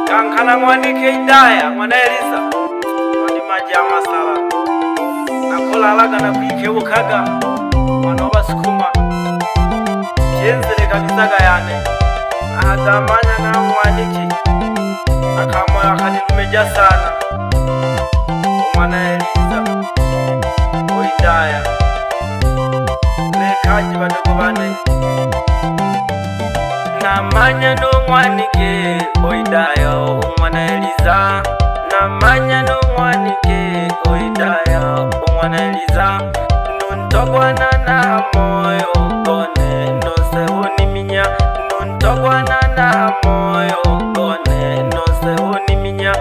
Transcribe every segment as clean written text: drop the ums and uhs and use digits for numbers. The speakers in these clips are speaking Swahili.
Kankana mwanike idaya mwana Eliza wani majama sala nakola alaga na kwikebukaga mwana w'abasukuma chenzere kabizaga yane ahadamanya na mwaniki akamoyo akanilumeja sana mwana Eliza oidaya lekaji badogo bane namanya no mwanike oidaya mwana Eliza namanya no mwanike oidaya mwana Eliza nuntogwana na moyo gone nose uniminya nuntogwana na moyo gone nose uniminya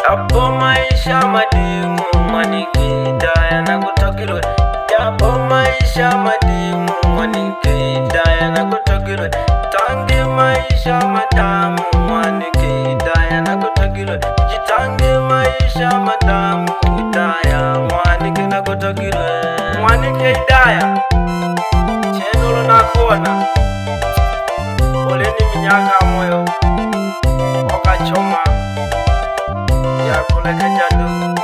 apo maisha madimu mwanike idaya na kutokirwe apo maisha madimu mwanike idaya na kutokirwe tange maisha matamu mwanike idaya na kutokirwe jitange maisha matamu idaya mwanike na kutokirwe mwanike idaya chenolo nakona oleni minyaka moyo okachoma yakuleka jadu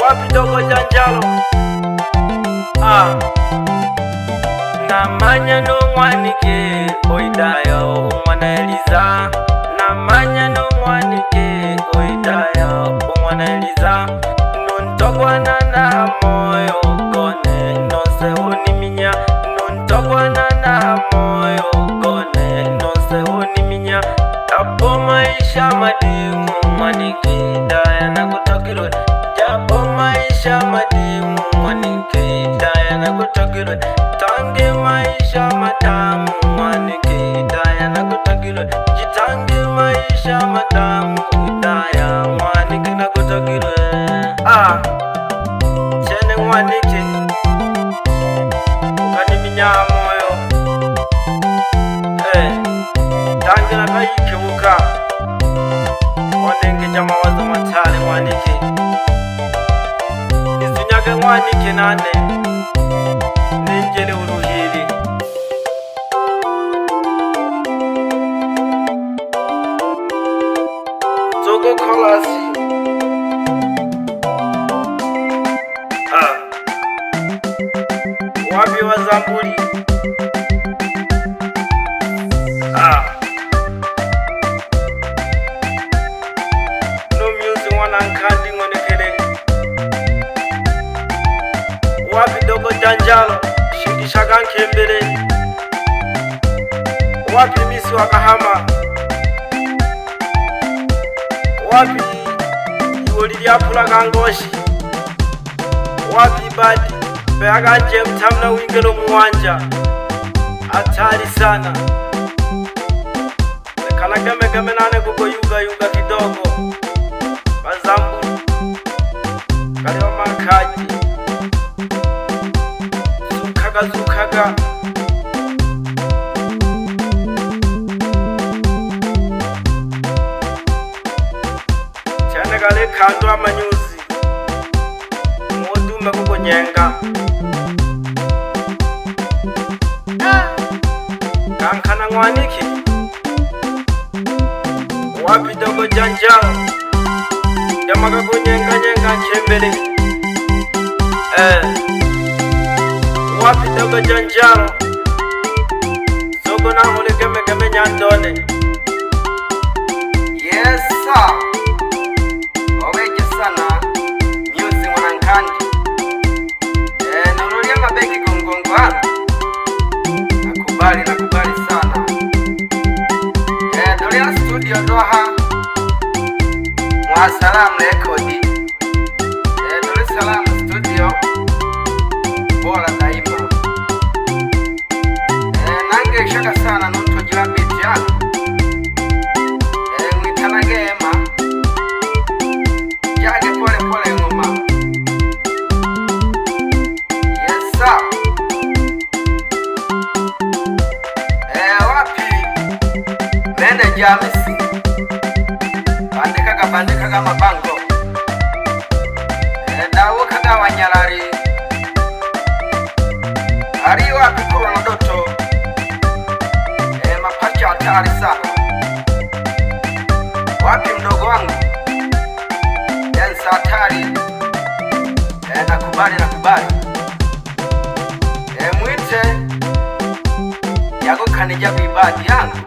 wapi dogo janjalo namanya no mwanike oidaya mwana Eliza namanya no mwanike oidaya mwana Eliza nuntogwana na moyo gone nose uniminya nuntogwana na moyo gone nose uniminya apo maisha madimu mwanike idaya na kutokirwe japo maisha madimu mwanike idaya na kutokirwe tange maisha matamu mwanike idaya na kutokirwe jitange maisha matamu idaya mwanike na kutokirwe chene mwanike ukaniminya moyo tange na kayikebuka onengeja mawazo matale mwanike izunyage mwanike nane nenjele uruhili Zogo kolasi wapi wa Zambuli no music wanankandi ngonekele wapi dogo janjalo shikishaga nkembele wapi misi wa Kahama wapi iwoli lyapula kangoshi wapi badi beaga nje mtamna wingelo muwanja atari sana kalageme nane kuko yuga kidogo bazambu kali wa makaji zukaga chane kale kando amanyuzi modumba kuko nyenga kankana mwaniki wapi dogo janjalo yamaka kunyenga chembele wapi dogo janjalo sogo na hule geme nyandone Yes sir Oweje sana music wanankandi nunulia mabegi kongongwana nakubali sana Dolia studio Doha Mwasalam rekodi Dolia Salam studio Bola daima nange shaka sana nunto jila biti yangu mwitana gema jage pole ngoma Yes sir wapi manager misi bandikaga mabango dawo kaga wanyalari ari wapi kuro na doto mapacha hatari sana Wapi mdogo wangu Densatari? Nakubali mwite yago kanija kuibadi yangu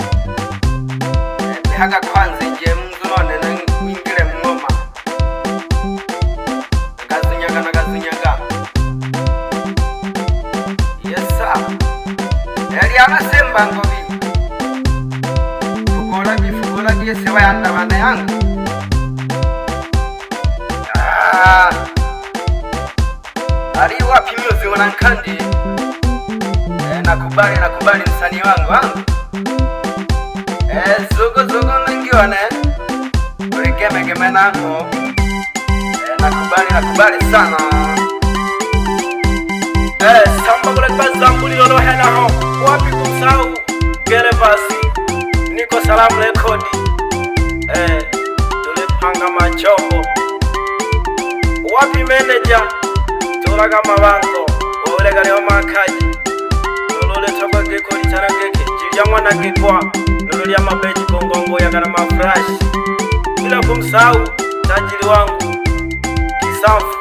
haga kwanze nje mzunone na ingile mngoma nagazunyaga yesa eli amasemba ngobi fugola giese wayanda bana yangu ali wapi music wanankandi nakubali msanii wangu zogo nangione uligemegeme nako nakubali sana samba kule kwa zambuli lolohenaho wapi kumsau Gervasi niko salamu rekodi tulepanga machombo wapi manager turaga mabango olegale omakaji nolole toko geko litana geke jiyamwa na gekwa nolole amabeji kongongo yagala mafresh bila kumsahau tajiri wangu Kisafu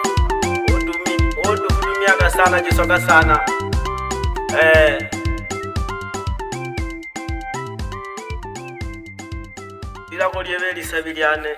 odumiaga sana jisoka sana bila kuliebeli sabiliane